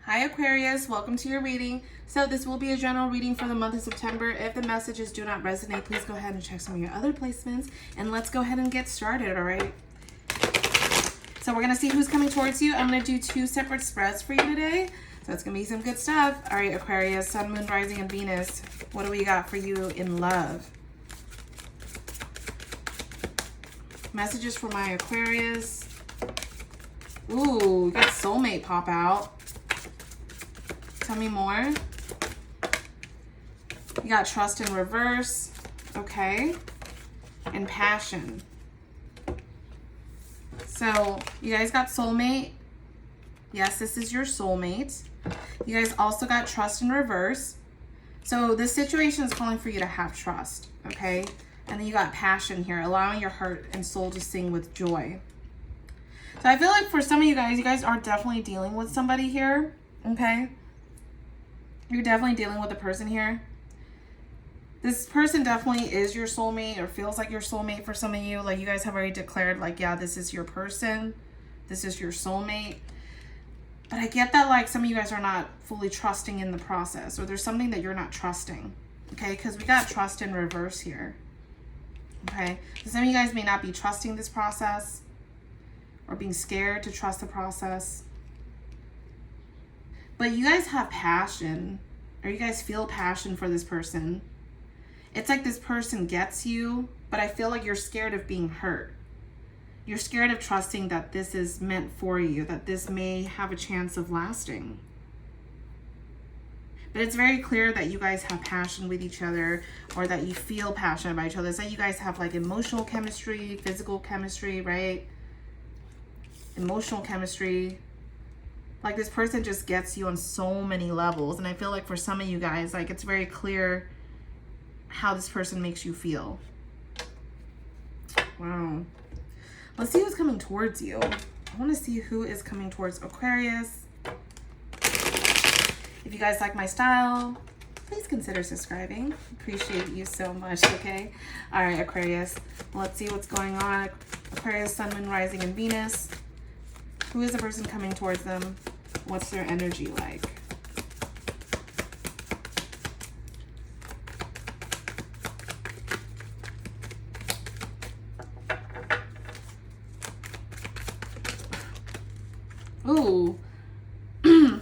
Hi Aquarius, welcome to your reading. So this will be a general reading for the month of September. If the messages do not resonate, please go ahead and check some of your other placements. And let's go ahead and get started, all right? So we're going to see who's coming towards you. I'm going to do 2 separate spreads for you today. So it's going to be some good stuff. All right, Aquarius, Sun, Moon, Rising, and Venus. What do we got for you in love? Messages for my Aquarius. Ooh, we got soulmate pop out. Tell me more. You got trust in reverse. Okay. And passion. So you guys got soulmate. Yes, this is your soulmate. You guys also got trust in reverse. So this situation is calling for you to have trust. Okay. And then you got passion here, allowing your heart and soul to sing with joy. So I feel like for some of you guys are definitely dealing with somebody here. Okay. You're definitely dealing with a person here. This person definitely is your soulmate or feels like your soulmate for some of you. Like you guys have already declared like, yeah, this is your person. This is your soulmate. But I get that like some of you guys are not fully trusting in the process, or there's something that you're not trusting. Okay, because we got trust in reverse here. Okay, so some of you guys may not be trusting this process or being scared to trust the process. But you guys have passion, or you guys feel passion for this person. It's like this person gets you, but I feel like you're scared of being hurt. You're scared of trusting that this is meant for you, that this may have a chance of lasting. But it's very clear that you guys have passion with each other, or that you feel passionate about each other. It's like you guys have like emotional chemistry, physical chemistry, right? Emotional chemistry. Like this person just gets you on so many levels. And I feel like for some of you guys, like it's very clear how this person makes you feel. Wow. Let's see who's coming towards you. I want to see who is coming towards Aquarius. If you guys like my style, please consider subscribing. Appreciate you so much, okay? All right, Aquarius. Let's see what's going on. Aquarius, Sun, Moon, Rising, and Venus. Who is the person coming towards them? What's their energy like? Ooh.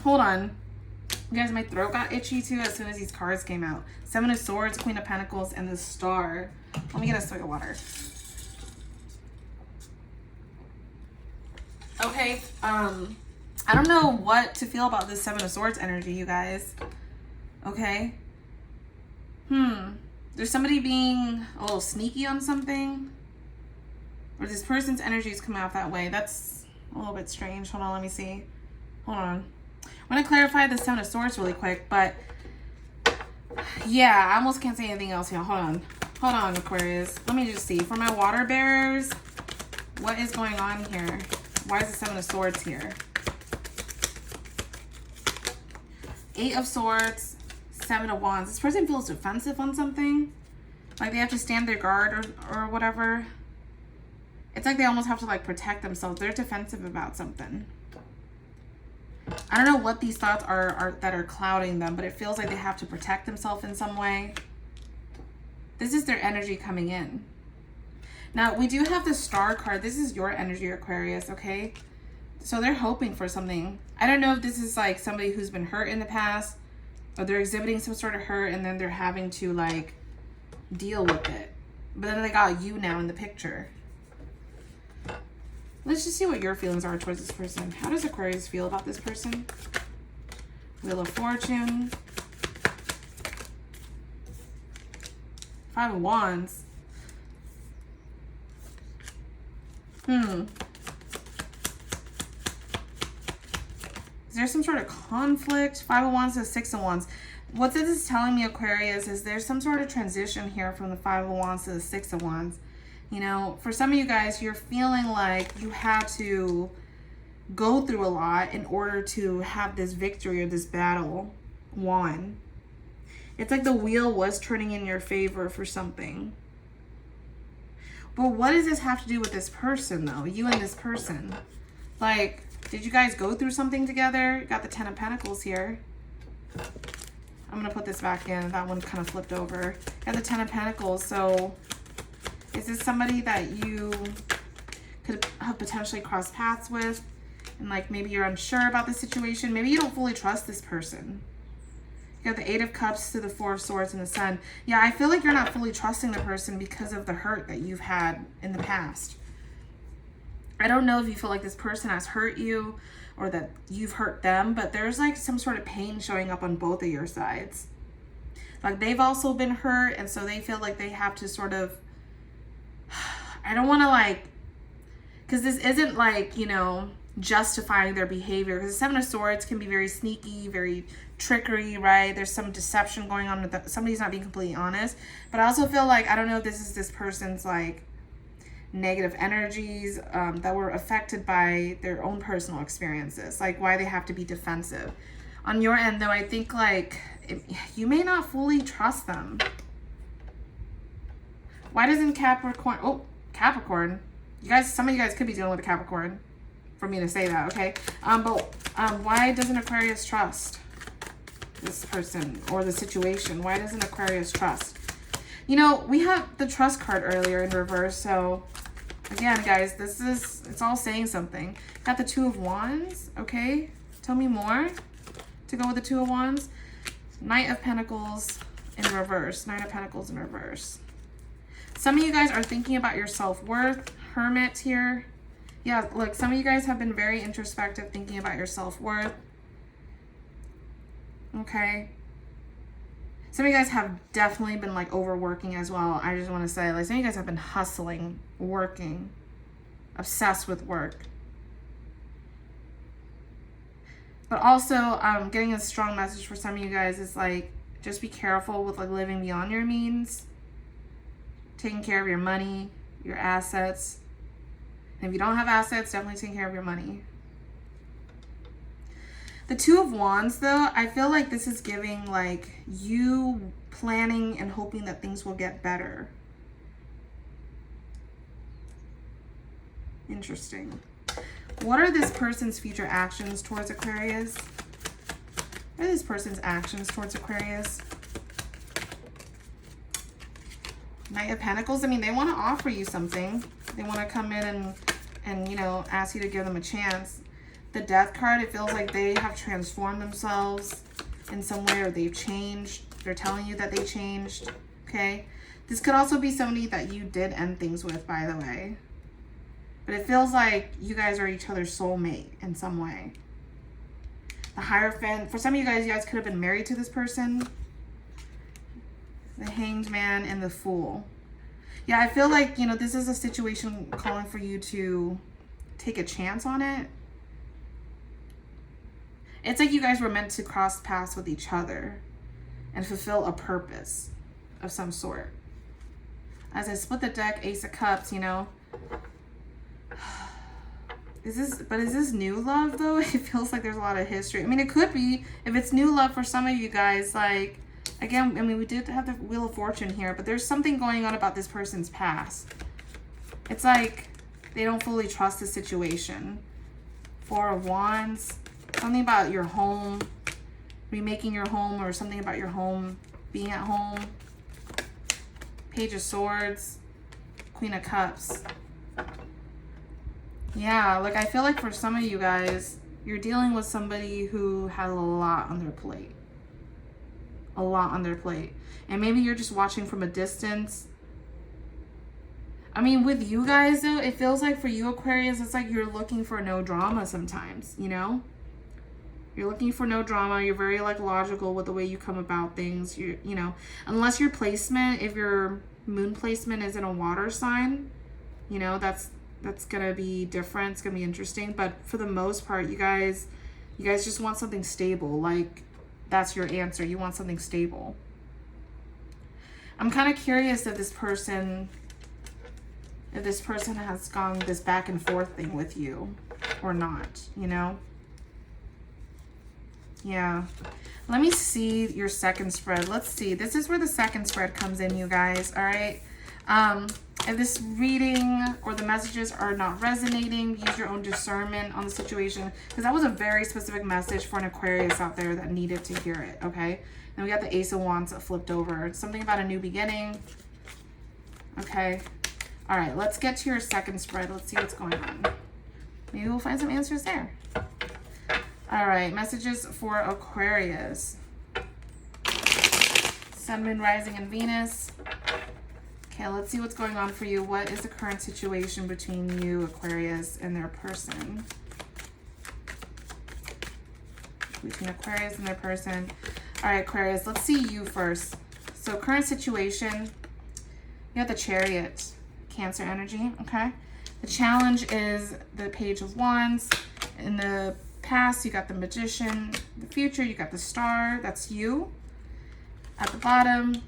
Hold on. You guys, my throat got itchy too as soon as these cards came out. 7 of Swords, Queen of Pentacles, and the Star. Let me get a swig of water. Okay, I don't know what to feel about this 7 of Swords energy, you guys. Okay. There's somebody being a little sneaky on something. Or this person's energy is coming out that way. That's a little bit strange. Hold on, let me see. Hold on. I'm going to clarify the 7 of Swords really quick, but yeah, I almost can't say anything else here. Hold on. Hold on, Aquarius. Let me just see. For my water bearers, what is going on here? Why is the 7 of Swords here? 8 of Swords, 7 of Wands. This person feels defensive on something. Like they have to stand their guard or whatever. It's like they almost have to like protect themselves. They're defensive about something. I don't know what these thoughts are that are clouding them, but it feels like they have to protect themselves in some way. This is their energy coming in. Now, we do have the Star card. This is your energy, Aquarius, okay? So they're hoping for something. I don't know if this is like somebody who's been hurt in the past, or they're exhibiting some sort of hurt and then they're having to like deal with it. But then they got you now in the picture. Let's just see what your feelings are towards this person. How does Aquarius feel about this person? Wheel of Fortune. 5 of Wands. Is there some sort of conflict? 5 of Wands to 6 of Wands. What this is telling me, Aquarius, is there's some sort of transition here from the 5 of Wands to the 6 of Wands. You know, for some of you guys, you're feeling like you had to go through a lot in order to have this victory or this battle won. It's like the wheel was turning in your favor for something. But what does this have to do with this person, though? You and this person. Like, Did you guys go through something together? Got the 10 of Pentacles here. I'm going to put this back in. That one kind of flipped over. Got the 10 of Pentacles. So is this somebody that you could have potentially crossed paths with? And like maybe you're unsure about the situation. Maybe you don't fully trust this person. You got the 8 of Cups to the 4 of Swords and the Sun. Yeah, I feel like you're not fully trusting the person because of the hurt that you've had in the past. I don't know if you feel like this person has hurt you or that you've hurt them, but there's like some sort of pain showing up on both of your sides. Like they've also been hurt, and so they feel like they have to sort of, I don't want to like, because this isn't like, you know, justifying their behavior, because the 7 of Swords can be very sneaky, very trickery, right? There's some deception going on with the, somebody's not being completely honest. But I also feel like, I don't know if this is this person's like negative energies that were affected by their own personal experiences, like why they have to be defensive. On your end though, I think like you may not fully trust them. Why doesn't Capricorn, oh, Capricorn, you guys, some of you guys could be dealing with a Capricorn for me to say that, okay? But why doesn't Aquarius trust this person or the situation? Why doesn't Aquarius trust? You know, we had the trust card earlier in reverse, so again, guys, this is, it's all saying something. Got the 2 of Wands, okay? Tell me more to go with the 2 of Wands. Knight of Pentacles in reverse. Knight of Pentacles in reverse. Some of you guys are thinking about your self-worth. Hermit here. Yeah, look, some of you guys have been very introspective, thinking about your self-worth. Okay. Some of you guys have definitely been like overworking as well. I just want to say, like, some of you guys have been hustling, working, obsessed with work. But also, getting a strong message for some of you guys is like, just be careful with like living beyond your means, taking care of your money, your assets. And if you don't have assets, definitely taking care of your money. The 2 of Wands, though, I feel like this is giving, like, you planning and hoping that things will get better. Interesting. What are this person's future actions towards Aquarius? What are this person's actions towards Aquarius? Knight of Pentacles. I mean, they want to offer you something. They want to come in and, you know, ask you to give them a chance. The Death card, it feels like they have transformed themselves in some way, or they've changed. They're telling you that they changed, okay? This could also be somebody that you did end things with, by the way. But it feels like you guys are each other's soulmate in some way. The Hierophant, for some of you guys could have been married to this person. The Hanged Man and the Fool. Yeah, I feel like, you know, this is a situation calling for you to take a chance on it. It's like you guys were meant to cross paths with each other and fulfill a purpose of some sort. As I split the deck, Ace of Cups, you know. Is this new love though? It feels like there's a lot of history. I mean, it could be. If it's new love for some of you guys, like, again, I mean, we did have the Wheel of Fortune here, but there's something going on about this person's past. It's like they don't fully trust the situation. 4 of Wands. Something about your home, remaking your home, or something about your home being at home. Page of Swords, Queen of Cups. Yeah, like I feel like for some of you guys, you're dealing with somebody who has a lot on their plate. A lot on their plate. And maybe you're just watching from a distance. I mean, with you guys though, it feels like for you Aquarius, it's like you're looking for no drama sometimes, you know? You're looking for no drama. You're very like logical with the way you come about things. You know, unless your placement, if your moon placement is in a water sign, you know, that's gonna be different. It's gonna be interesting. But for the most part, you guys just want something stable. Like that's your answer. You want something stable. I'm kind of curious if this person has gone this back and forth thing with you or not, you know? Yeah. Let me see your second spread. Let's see. This is where the second spread comes in, you guys. All right. If this reading or the messages are not resonating, use your own discernment on the situation, because that was a very specific message for an Aquarius out there that needed to hear it, okay? And we got the Ace of Wands that flipped over. It's something about a new beginning, okay? All right, let's get to your second spread. Let's see what's going on. Maybe we'll find some answers there. All right, messages for Aquarius. Sun, Moon, Rising, and Venus. Okay, let's see what's going on for you. What is the current situation between you, Aquarius, and their person? Between Aquarius and their person. All right, Aquarius, let's see you first. So current situation, you have the Chariot, Cancer energy, okay? The challenge is the Page of Wands. In the past, you got the Magician. The future, you got the Star. That's you. At the bottom,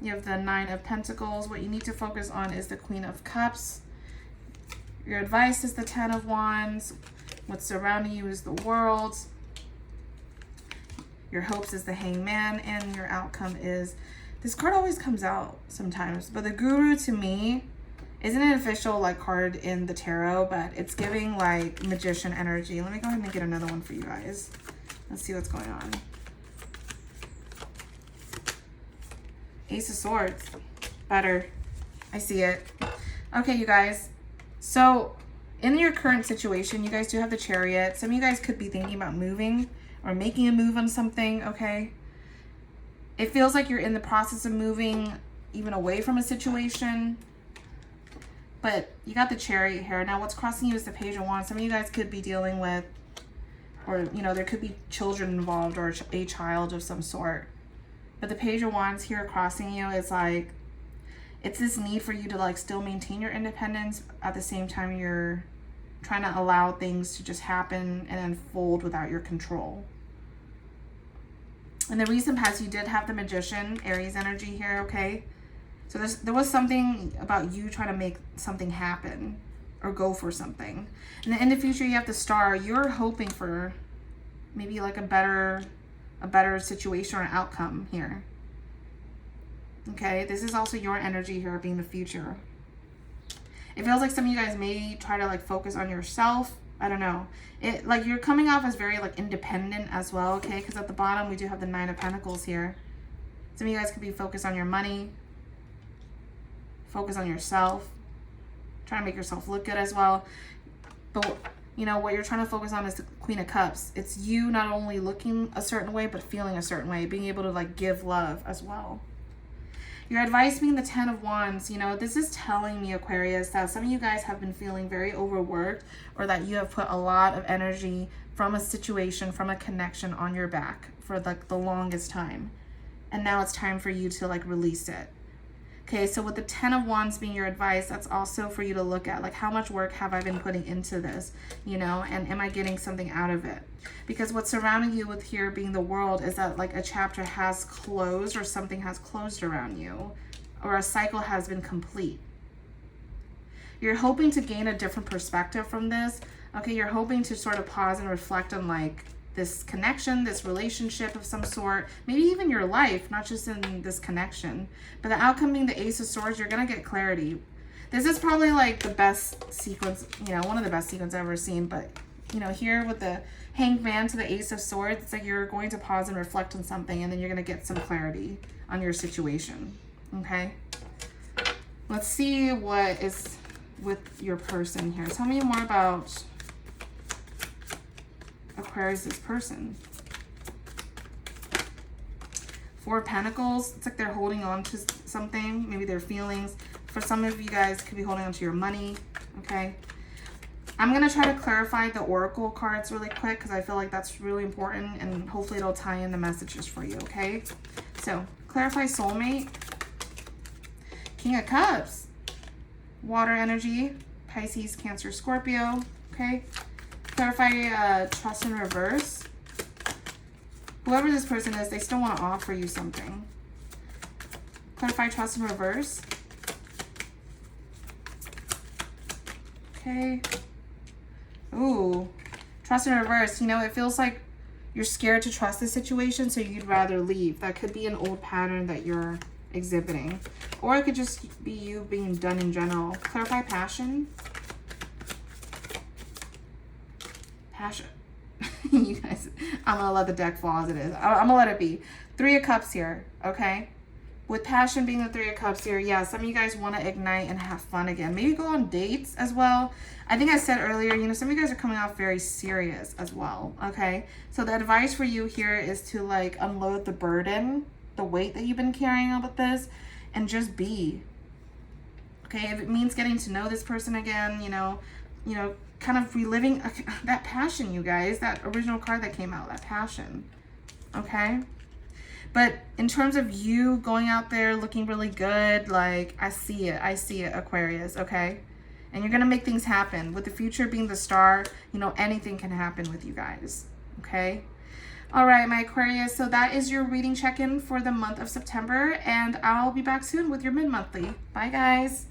you have the Nine of Pentacles. What you need to focus on is the Queen of Cups. Your advice is the Ten of Wands. What's surrounding you is the world. Your hopes is the Hangman, and your outcome is, this card always comes out sometimes, but the Guru to me isn't an official like card in the tarot, but it's giving like Magician energy. Let me go ahead and get another one for you guys. Let's see what's going on. Ace of Swords. Better. I see it. Okay, you guys. So, in your current situation, you guys do have the Chariot. Some of you guys could be thinking about moving or making a move on something, okay? It feels like you're in the process of moving even away from a situation. But you got the Chariot here. Now, what's crossing you is the Page of Wands. Some of you guys could be dealing with, or, you know, there could be children involved or a child of some sort. But the Page of Wands here crossing you is like, it's this need for you to like still maintain your independence. At the same time, you're trying to allow things to just happen and unfold without your control. And the recent past, you did have the Magician, Aries energy here, okay? So there was something about you trying to make something happen or go for something. And then in the future, you have the Star. You're hoping for maybe like a better situation or an outcome here. Okay, this is also your energy here being the future. It feels like some of you guys may try to like focus on yourself. I don't know. It like you're coming off as very like independent as well, okay? Because at the bottom we do have the Nine of Pentacles here. Some of you guys could be focused on your money, focus on yourself, trying to make yourself look good as well. But you know, what you're trying to focus on is the Queen of Cups. It's you not only looking a certain way, but feeling a certain way, being able to like give love as well. Your advice being the Ten of Wands, you know, this is telling me, Aquarius, that some of you guys have been feeling very overworked, or that you have put a lot of energy from a situation, from a connection on your back for like the longest time. And now it's time for you to like release it. Okay, so with the Ten of Wands being your advice, that's also for you to look at, like, how much work have I been putting into this, you know, and am I getting something out of it? Because what's surrounding you with here being the world is that, like, a chapter has closed or something has closed around you, or a cycle has been complete. You're hoping to gain a different perspective from this. Okay, you're hoping to sort of pause and reflect on, like, this connection, this relationship of some sort, maybe even your life, not just in this connection. But the outcome being the Ace of Swords, you're going to get clarity. This is probably like the best sequence, you know, one of the best sequences I've ever seen. But, you know, here with the Hanged Man to the Ace of Swords, it's like you're going to pause and reflect on something, and then you're going to get some clarity on your situation. Okay? Let's see what is with your person here. Tell me more about Aquarius' person. Four of Pentacles. It's like they're holding on to something, maybe their feelings. For some of you guys, could be holding on to your money. Okay, I'm gonna try to clarify the Oracle cards really quick because I feel like that's really important, and hopefully it'll tie in the messages for you. Okay, so clarify soulmate. King of Cups, water energy, Pisces, Cancer, Scorpio. Okay, clarify trust in reverse. Whoever this person is, they still want to offer you something. Clarify trust in reverse. Okay. Ooh, trust in reverse. You know, it feels like you're scared to trust the situation, so you'd rather leave. That could be an old pattern that you're exhibiting. Or it could just be you being done in general. Clarify passion. Passion. You guys, I'm going to let the deck fall as it is. I'm going to let it be. 3 of Cups here, okay? With passion being the 3 of Cups here, yeah, some of you guys want to ignite and have fun again. Maybe go on dates as well. I think I said earlier, you know, some of you guys are coming off very serious as well, okay? So the advice for you here is to like unload the burden, the weight that you've been carrying on with this, and just be. Okay, if it means getting to know this person again, you know, kind of reliving that passion, you guys, that original card that came out, that passion, okay? But in terms of you going out there looking really good, like, I see it, Aquarius, okay? And you're going to make things happen. With the future being the star, you know, anything can happen with you guys, okay? All right, my Aquarius, so that is your reading check-in for the month of September, and I'll be back soon with your mid-monthly. Bye, guys.